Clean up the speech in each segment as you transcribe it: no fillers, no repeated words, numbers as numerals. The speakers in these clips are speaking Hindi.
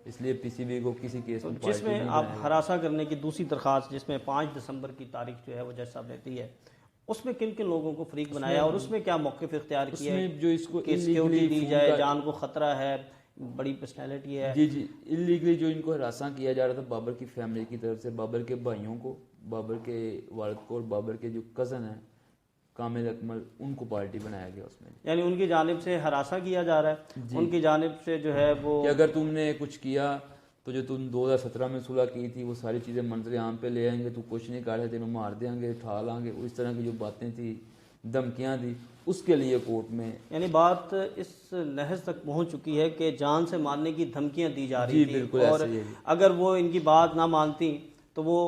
इसलिए पीसीबी को किसी केस तो में पार्टी जिसमें नहीं आप बनाएगा। हरासा करने की दूसरी दरखास्त जिसमें 5 दिसंबर की तारीख जो है वो जज साहब लेती है, उसमें किन किन लोगों को फरीक बनाया और उसमें क्या मौक़िफ़ इख्तियार किया है उसमें जो इसको कि सिक्योरिटी दी फोन जाए, का, जान को ख़तरा है, बड़ी पर्सनैलिटी है। जी जी, इलीगली जो इनको हरासा किया जा रहा था बाबर की फैमिली की तरफ से, बाबर के भाइयों को, बाबर के वालिद को और बाबर के जो कज़न हैं कामिल अकमल, उनको पार्टी बनाया गया उसमें। यानी उनकी जानिब से हरासा किया जा रहा है, उनकी जानिब से जो है वो कि अगर तुमने कुछ किया तो जो तुम 2017 में सुलह की थी वो सारी चीज़ें मंजर आम पे ले आएंगे, तू कुछ नहीं कर रहे, तेनों मार देंगे, उठा लाएंगे, इस तरह की जो बातें थी, धमकियाँ दी, उसके लिए कोर्ट में, यानी बात इस लहज तक पहुंच चुकी है कि जान से मारने की धमकियां दी जा रही जी थी बिल्कुल और ऐसे ही है जी। अगर वो इनकी बात ना मानती तो वो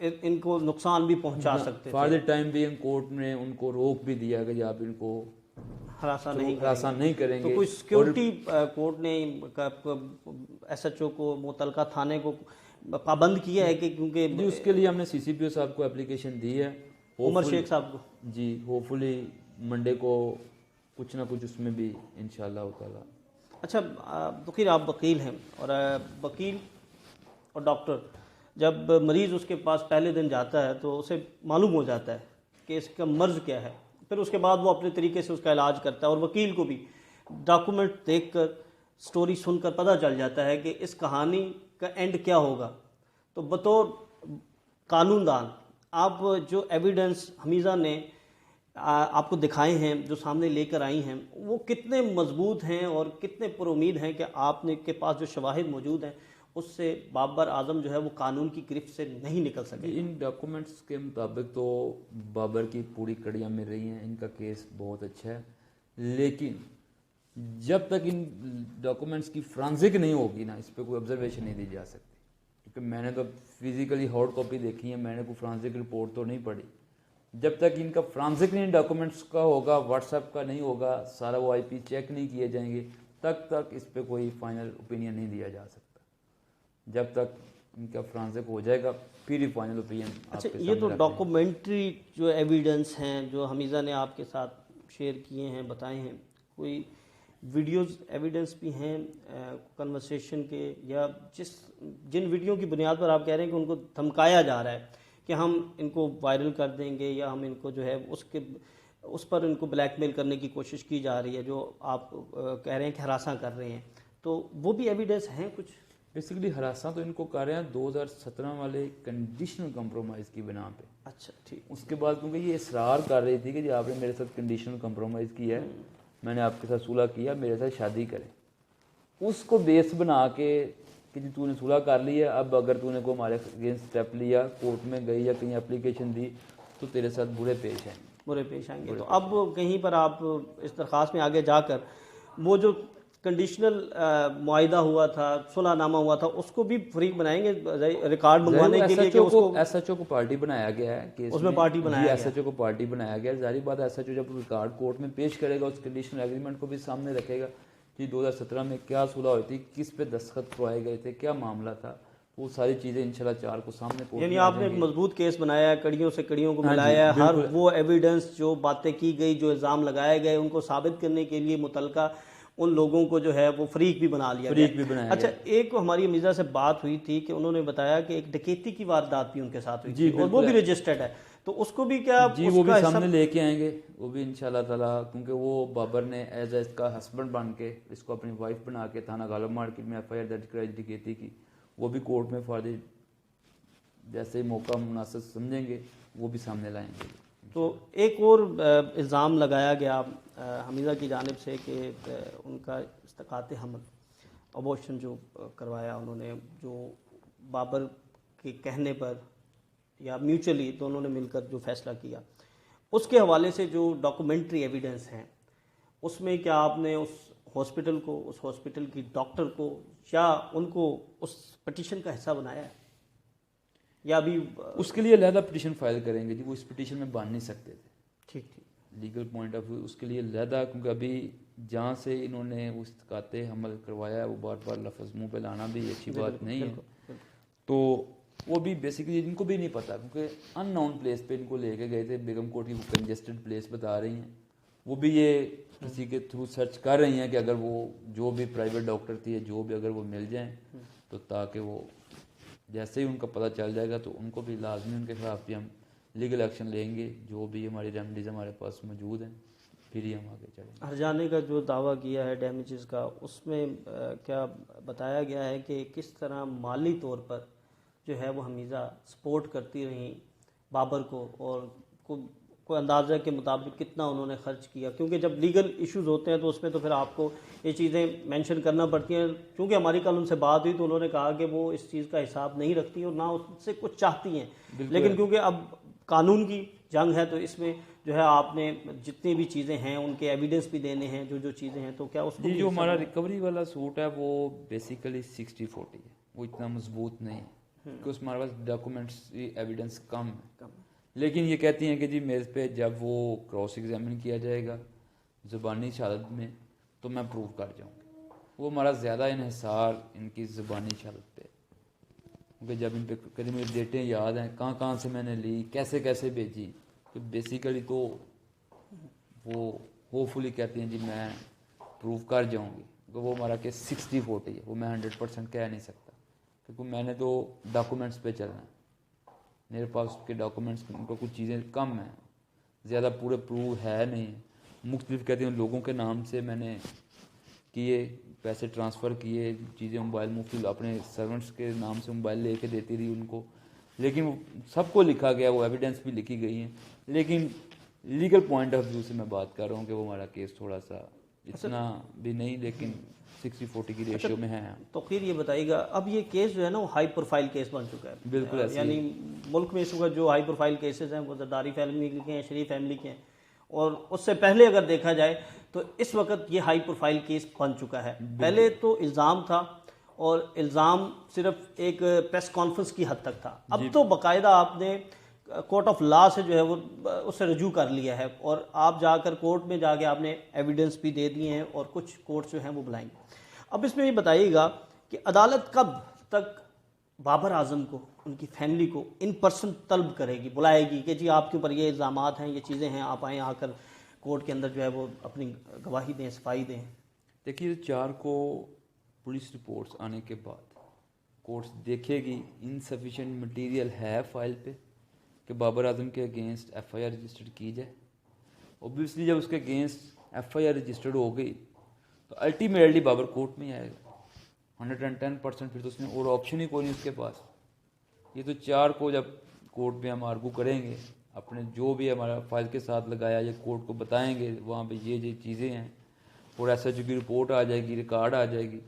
इनको नुकसान भी पहुंचा सकते फॉर थे। द टाइम भी कोर्ट ने उनको रोक भी दिया कि आप इनको हरासा नहीं हरासा नहीं तो करेंगे। कोई सिक्योरिटी कोर्ट ने एसएचओ को, मुतलका थाने को पाबंद किया है कि क्योंकि जी उसके लिए हमने सीसीपीओ साहब को एप्लीकेशन दी है, उमर शेख साहब को। जी होपफुली मंडे को कुछ ना कुछ उसमें भी इंशाल्लाह ताला। अच्छा वकील, आप वकील हैं और वकील और डॉक्टर जब मरीज़ उसके पास पहले दिन जाता है तो उसे मालूम हो जाता है कि इसका मर्ज़ क्या है, फिर उसके बाद वो अपने तरीके से उसका इलाज करता है और वकील को भी डॉक्यूमेंट देखकर, स्टोरी सुनकर पता चल जाता है कि इस कहानी का एंड क्या होगा। तो बतौर कानूनदान आप जो एविडेंस हमीज़ा ने आपको दिखाए हैं, जो सामने लेकर आई हैं, वो कितने मजबूत हैं और कितने पुरुमीद हैं कि आपने के पास जो शवाहिद मौजूद हैं उससे बाबर आजम जो है वो कानून की गिरफ्त से नहीं निकल सके? इन डॉक्यूमेंट्स के मुताबिक तो बाबर की पूरी कड़ियाँ मिल रही हैं, इनका केस बहुत अच्छा है, लेकिन जब तक इन डॉक्यूमेंट्स की फ्रांसिक नहीं होगी ना, इस पर कोई ऑब्जर्वेशन नहीं दी जा सकती। क्योंकि मैंने तो फिजिकली हार्ड कॉपी देखी है, मैंने कोई फ्रांसिक रिपोर्ट तो नहीं पढ़ी। जब तक इनका फ्रांसिक नहीं डॉक्यूमेंट्स का होगा, व्हाट्सएप का नहीं होगा, सारा वो आईपी चेक नहीं किए जाएंगे, तक इस पर कोई फाइनल ओपिनियन नहीं दिया जा सकता। जब तक इनका फ्रांसिक हो जाएगा फिर ही फाइनल ओपिनियन। अच्छा, ये तो डॉक्यूमेंट्री जो एविडेंस हैं जो हमीज़ा ने आपके साथ शेयर किए हैं, बताए हैं, कोई वीडियोस एविडेंस भी हैं कन्वर्सेशन के, या जिन वीडियो की बुनियाद पर आप कह रहे हैं कि उनको धमकाया जा रहा है कि हम इनको वायरल कर देंगे या हम इनको जो है उस पर इनको ब्लैकमेल करने की कोशिश की जा रही है, जो आप कह रहे हैं कि हरासा कर रहे हैं, तो वो भी एविडेंस हैं कुछ? बेसिकली हरासा तो इनको कर रहे हैं 2017 वाले कंडीशनल कंप्रोमाइज़ की बिना पे। अच्छा ठीक। उसके बाद क्योंकि ये इसरार कर रही थी कि जी आपने मेरे साथ कंडीशनल कंप्रोमाइज़ किया है, मैंने आपके साथ सुलह किया, मेरे साथ शादी करें, उसको बेस बना के कि जी तूने सुलह कर लिया, अब अगर तूने को हमारे अगेंस्ट स्टेप लिया, कोर्ट में गई या कहीं एप्लीकेशन दी तो तेरे साथ बुरे पेश आएंगे। तो अब कहीं पर आप इस दरख्वास्त में आगे जाकर वो जो कंडीशनल मुआहिदा हुआ था, सुलहनामा हुआ था, उसको भी फ्री बनाएंगे रिकॉर्ड मंगवाने के लिए कि उसको एसएचओ को पार्टी बनाया गया है, उसमें पार्टी बनाया गया, एसएचओ को पार्टी बनाया गया। जारी बात है एसएचओ जब रिकॉर्ड कोर्ट में पेश करेगा उस कंडीशनल एग्रीमेंट को भी सामने रखेगा कि 2017 में क्या सुलह हुई थी, किस पे दस्तखत करवाए गए थे, क्या मामला था, वो सारी चीज़ें इंशाल्लाह 4 को सामने कोर्ट। यानी आपने एक मजबूत केस बनाया है, कड़ियों से कड़ियों को मिलाया है, हर वो एविडेंस जो बातें की गई, जो इल्ज़ाम लगाए गए, उनको साबित करने के लिए मुतलका उन लोगों को जो है वो फरीक भी बना लिया गया। अच्छा, एक हमारी मिर्जा से बात हुई थी कि उन्होंने बताया कि एक डकैती की वारदात भी उनके साथ हुई थी और वो भी रजिस्टर्ड है, तो उसको भी क्या जी वो भी सामने लेके आएंगे, वो भी इंशाल्लाह ताला, क्योंकि वो बाबर ने एज इसका हस्बैंड बन के इसको अपनी वाइफ बना के थाना गालब मार्केट में एफआईआर दर्ज कराई डकैती की, वो भी कोर्ट में फर्दर जैसे मौका मुनासिब समझेंगे वो भी सामने लाएंगे। तो एक और इल्ज़ाम लगाया गया हमीज़ा की जानिब से कि उनका इस्तकात हमल, अबॉर्शन जो करवाया उन्होंने, जो बाबर के कहने पर या म्यूचुअली दोनों ने मिलकर जो फैसला किया, उसके हवाले से जो डॉक्यूमेंट्री एविडेंस हैं उसमें क्या आपने उस हॉस्पिटल को, उस हॉस्पिटल की डॉक्टर को या उनको उस पिटीशन का हिस्सा बनाया है, या अभी उसके लिए अलहदा पिटीशन फाइल करेंगे जी, वो इस पिटीशन में बांध नहीं सकते थे। ठीक लीगल पॉइंट ऑफ व्यू उसके लिए अलहदा, क्योंकि अभी जहाँ से इन्होंने उस इस्तकाते हमल करवाया है वो बार बार लफ्ज़ मुँह पे लाना भी अच्छी बात नहीं है, तो वो भी बेसिकली इनको भी नहीं पता, क्योंकि अननोन प्लेस पे इनको लेके गए थे, बेगम कोट की कंजेस्टेड प्लेस बता रही हैं, वो भी ये किसी के थ्रू सर्च कर रही हैं कि अगर वो जो भी प्राइवेट डॉक्टर थी, जो भी अगर वो मिल जाएं तो ताकि वो जैसे ही उनका पता चल जाएगा तो उनको भी लाजमी उनके खिलाफ भी हम लीगल एक्शन लेंगे। जो भी हमारी रेमेडीज़ हमारे पास मौजूद हैं फिर ही हम आगे चलेंगे। हर्जाने का जो दावा किया है डैमेजेस का, उसमें क्या बताया गया है कि किस तरह माली तौर पर जो है वो हमीज़ा सपोर्ट करती रही बाबर को, और कोई अंदाज़ा के मुताबिक कितना उन्होंने खर्च किया? क्योंकि जब लीगल इश्यूज़ होते हैं तो उसमें तो फिर आपको ये चीज़ें मेंशन करना पड़ती हैं। क्योंकि हमारी कल उनसे बात हुई तो उन्होंने कहा कि वो इस चीज़ का हिसाब नहीं रखती और ना उससे कुछ चाहती हैं, लेकिन क्योंकि अब कानून की जंग है तो इसमें जो है आपने जितनी भी चीज़ें हैं उनके एविडेंस भी देने हैं, जो चीज़ें हैं, तो क्या उसको जो हमारा रिकवरी वाला सूट है वो बेसिकली 60-40 है, वो इतना मजबूत नहीं है क्योंकि उसमें हमारे पास डॉक्यूमेंट्स एविडेंस कम है। लेकिन ये कहती हैं कि जी मेरे पे जब वो क्रॉस एग्जामिन किया जाएगा ज़ुबानी शहादत में तो मैं प्रूव कर जाऊँगी। वो हमारा ज़्यादा इन्हिसार इनकी ज़ुबानी शहादत पे, क्योंकि जब इन पे कभी मुझे डेटें याद हैं कहाँ कहाँ से मैंने ली, कैसे कैसे भेजी, तो बेसिकली तो वो होपफुली कहती हैं जी मैं प्रूव कर जाऊँगी। तो वो हमारा केस 60-40 है, वो मैं 100% कह नहीं सकता क्योंकि मैंने तो डॉक्यूमेंट्स पे चलना है। मेरे पास उसके डॉक्यूमेंट्स उनको कुछ चीज़ें कम हैं, ज़्यादा पूरे प्रूव है नहीं। मुख्तलिफ कहती हूँ लोगों के नाम से मैंने किए, पैसे ट्रांसफ़र किए, चीज़ें मोबाइल मुफ्ती अपने सर्वेंट्स के नाम से मोबाइल लेके देती रही उनको, लेकिन वो सबको लिखा गया, वो एविडेंस भी लिखी गई हैं। लेकिन लीगल पॉइंट ऑफ व्यू से मैं बात कर रहा हूँ कि वो हमारा केस थोड़ा सा इतना भी नहीं, लेकिन 60-40 की रेशियो में है। तो फिर ये बताइएगा, अब ये केस जो है ना वो हाई प्रोफाइल केस बन चुका है, बिल्कुल ऐसे यानी मुल्क में इस वक्त जो हाई प्रोफाइल केसेस हैं वो जरदारी फैमिली के हैं, शरीफ फैमिली के हैं, और उससे पहले अगर देखा जाए तो इस वक्त ये हाई प्रोफाइल केस बन चुका है। पहले तो इल्ज़ाम था और इल्ज़ाम सिर्फ एक प्रेस कॉन्फ्रेंस की हद तक था, अब तो बाकायदा आपने कोर्ट ऑफ लॉ से जो है वो उससे रजू कर लिया है और आप जाकर कोर्ट में जाके आपने एविडेंस भी दे दिए हैं और कुछ कोर्ट जो हैं वो बुलाएंगे। अब इसमें ये बताइएगा कि अदालत कब तक बाबर आजम को, उनकी फैमिली को इन पर्सन तलब करेगी, बुलाएगी कि जी आपके ऊपर ये इल्ज़ामात हैं, ये चीज़ें हैं, आप आएँ, आकर कोर्ट के अंदर जो है वो अपनी गवाही दें, सफाई दें? देखिए 4 को पुलिस रिपोर्ट्स आने के बाद कोर्ट्स देखेगी इनसफिशिएंट मटेरियल है फाइल पे कि बाबर आजम के अगेंस्ट एफआईआर रजिस्टर्ड की जाए। ऑब्वियसली जब उसके अगेंस्ट एफआईआर रजिस्टर्ड हो गई तो अल्टीमेटली बाबर कोर्ट में ही आएगा 110%, फिर तो उसने और ऑप्शन ही कोई नहीं उसके पास। ये तो 4 को जब कोर्ट में हम आर्गू करेंगे, अपने जो भी हमारा फाइल के साथ लगाया ये कोर्ट को बताएंगे, वहाँ पे ये चीज़ें हैं और एसएचओ की रिपोर्ट आ जाएगी, रिकॉर्ड आ जाएगी,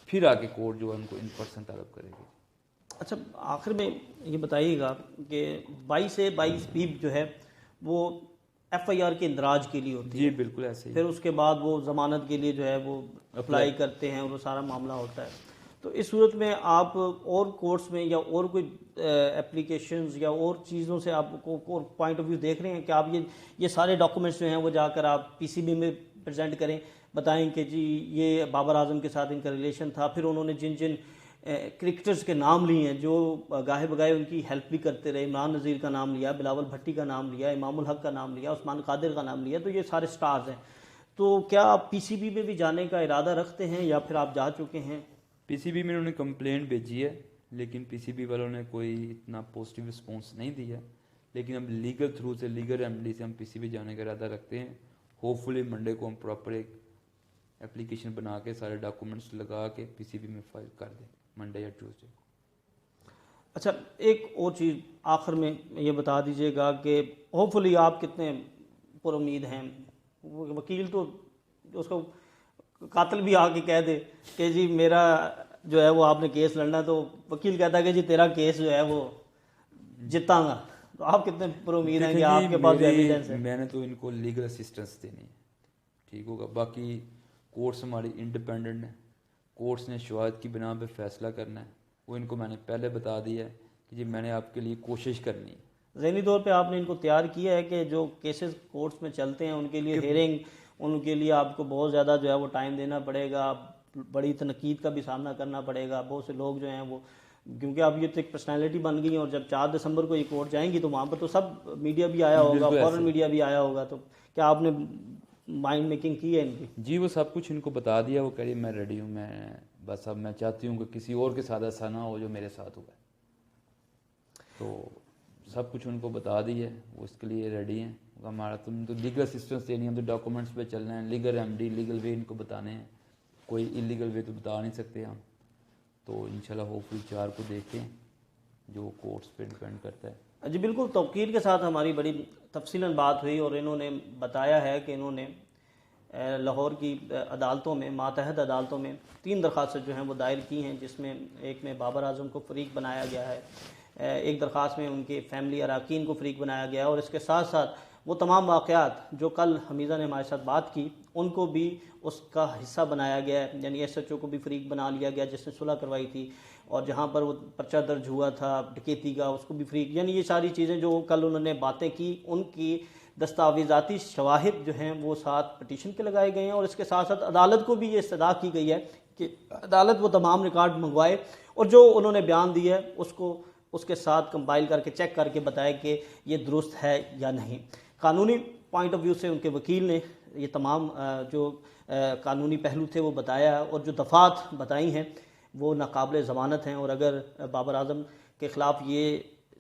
फिर आके कोर्ट जो है उनको इन पर्सन तलब करेगी। अच्छा, आखिर में ये बताइएगा कि 22 से 22 पीप जो है वो एफआईआर के इंदराज के लिए होती है। जी बिल्कुल ऐसे ही। फिर उसके बाद वो ज़मानत के लिए जो है वो अप्लाई करते हैं और वो सारा मामला होता है। तो इस सूरत में आप और कोर्ट्स में या और कोई एप्लीकेशंस या और चीज़ों से आपको और पॉइंट ऑफ व्यू देख रहे हैं कि आप ये सारे डॉक्यूमेंट्स जो हैं वो जाकर आप पीसीबी में प्रेजेंट करें, बताएं कि जी ये बाबर आजम के साथ इनका रिलेशन था, फिर उन्होंने जिन जिन क्रिकेटर्स के नाम लिए हैं जो गाहे बगाहे उनकी हेल्प भी करते रहे, इमरान नज़ीर का नाम लिया, बिलावल भट्टी का नाम लिया, इमामुल हक का नाम लिया, उस्मान कादिर का नाम लिया, तो ये सारे स्टार्स हैं। तो क्या आप पीसीबी में भी जाने का इरादा रखते हैं या फिर आप जा चुके हैं? पीसीबी में उन्होंने कंप्लेंट भेजी है, लेकिन पीसीबी वालों ने कोई इतना पॉजिटिव रिस्पॉन्स नहीं दिया, लेकिन हम लीगल थ्रू से, लीगल रेमेडी से हम पीसीबी जाने का इरादा रखते हैं। होपफुली मंडे को हम प्रॉपर एक एप्लीकेशन बना के सारे डॉक्यूमेंट्स लगा के पीसीबी में फाइल कर दें मंडे या ट्यूसडे। अच्छा, एक और चीज़ आखिर में ये बता दीजिएगा कि होपफुली आप कितने पुरुम्मीद हैं? वकील तो उसको कातिल भी आके कह दे कि जी मेरा जो है वो आपने केस लड़ना, तो वकील कहता है कि जी तेरा केस जो है वो जितांगा, तो आप कितने पुरुम्मीद हैं कि आपके पास एविडेंस है? मैंने तो इनको लीगल असिस्टेंस देनी है, ठीक होगा। बाकी कोर्ट्स हमारी इंडिपेंडेंट है, कोर्ट्स ने शवाहद की बिना पे फैसला करना है, वो इनको मैंने पहले बता दिया है कि जी मैंने आपके लिए कोशिश करनी है। ज़हनी तौर पे आपने इनको तैयार किया है कि जो केसेस कोर्ट्स में चलते हैं उनके लिए हेयरिंग, उनके लिए आपको बहुत ज़्यादा जो है वो टाइम देना पड़ेगा, बड़ी तनकीद का भी सामना करना पड़ेगा, बहुत से लोग जो हैं वो क्योंकि अब ये तो एक पर्सनैलिटी बन गई है, और जब 4 दिसंबर को ये कोर्ट जाएंगी तो वहाँ पर तो सब मीडिया भी आया होगा, बिल्कुल फॉरेन ऐसे। मीडिया भी आया होगा, तो क्या आपने माइंड मेकिंग की है इनकी? जी वो सब कुछ इनको बता दिया, वो कह रही मैं रेडी हूँ, मैं बस अब मैं चाहती हूँ कि किसी और के साथ ऐसा ना हो जो मेरे साथ हुआ है। तो सब कुछ उनको बता दी है, वो इसके लिए रेडी हैं। हमारा तुम तो लीगल असिस्टेंस देनी है, हम तो डॉक्यूमेंट्स पे चलना है, लीगल रेमेडी लीगल वे इनको बताने हैं, कोई इलीगल वे तो बता नहीं सकते हम। तो इंशाल्लाह होपफुली 4 को देखते हैं, जो कोर्ट्स पे डिपेंड करता है। जी बिल्कुल, तो वकील के साथ हमारी बड़ी तफसीलन बात हुई और इन्होंने बताया है कि इन्होंने लाहौर की अदालतों में, मातहत अदालतों में 3 दरख्वास्तें जो हैं वो दायर की हैं, जिसमें एक में बाबर आजम को फ़रीक बनाया गया है, एक दरख्वास्त में उनके फैमिली अरकान को फ़रीक बनाया गया है, और इसके साथ साथ वो तमाम वाक़यात जो कल हमीज़ा ने हमारे साथ बात की उनको भी उसका हिस्सा बनाया गया है, यानी SHO को भी फ़रीक बना लिया गया जिसने सुलह करवाई थी, और जहाँ पर वो पर्चा दर्ज हुआ था डकैती का उसको भी फ़रीक, यानी ये सारी चीज़ें जो कल उन्होंने बातें की उनकी दस्तावेज़ाती शवाहिद जो हैं वो साथ पटिशन के लगाए गए हैं, और इसके साथ साथ अदालत को भी ये इस्तदा की गई है कि अदालत वो तमाम रिकॉर्ड मंगवाए और जो उन्होंने बयान दिया है उसको उसके साथ कंपाइल करके चेक करके बताए कि ये दुरुस्त है या नहीं। कानूनी पॉइंट ऑफ व्यू से उनके वकील ने ये तमाम जो कानूनी पहलू थे वो बताया है, और जो दफ़ात बताई हैं वो नाकाबिल ज़मानत हैं, और अगर बाबर आज़म के ख़िलाफ़ ये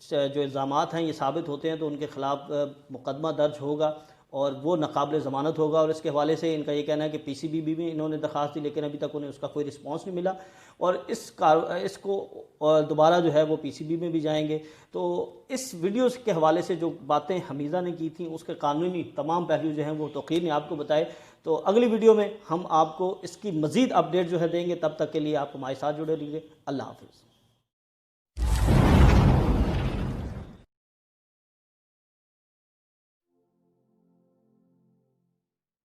जो इल्ज़ामात हैं ये साबित होते हैं तो उनके ख़िलाफ़ मुकदमा दर्ज होगा और वो नाकाबिल ज़मानत होगा। और इसके हवाले से इनका ये कहना है कि PCB में इन्होंने दरख्वास्त दी लेकिन अभी तक उन्हें उसका कोई रिस्पॉन्स नहीं मिला, और इसको दोबारा जो है वो PCB में भी जाएंगे। तो इस वीडियो के हवाले से जो बातें हमीज़ा ने की थी उसके कानूनी तमाम पहलू जो हैं वो तौक़ीर ने आपको बताए। तो अगली वीडियो में हम आपको इसकी मज़ीद अपडेट जो है देंगे, तब तक के लिए आप हमारे साथ जुड़े रहिए। अल्लाह हाफ़िज़।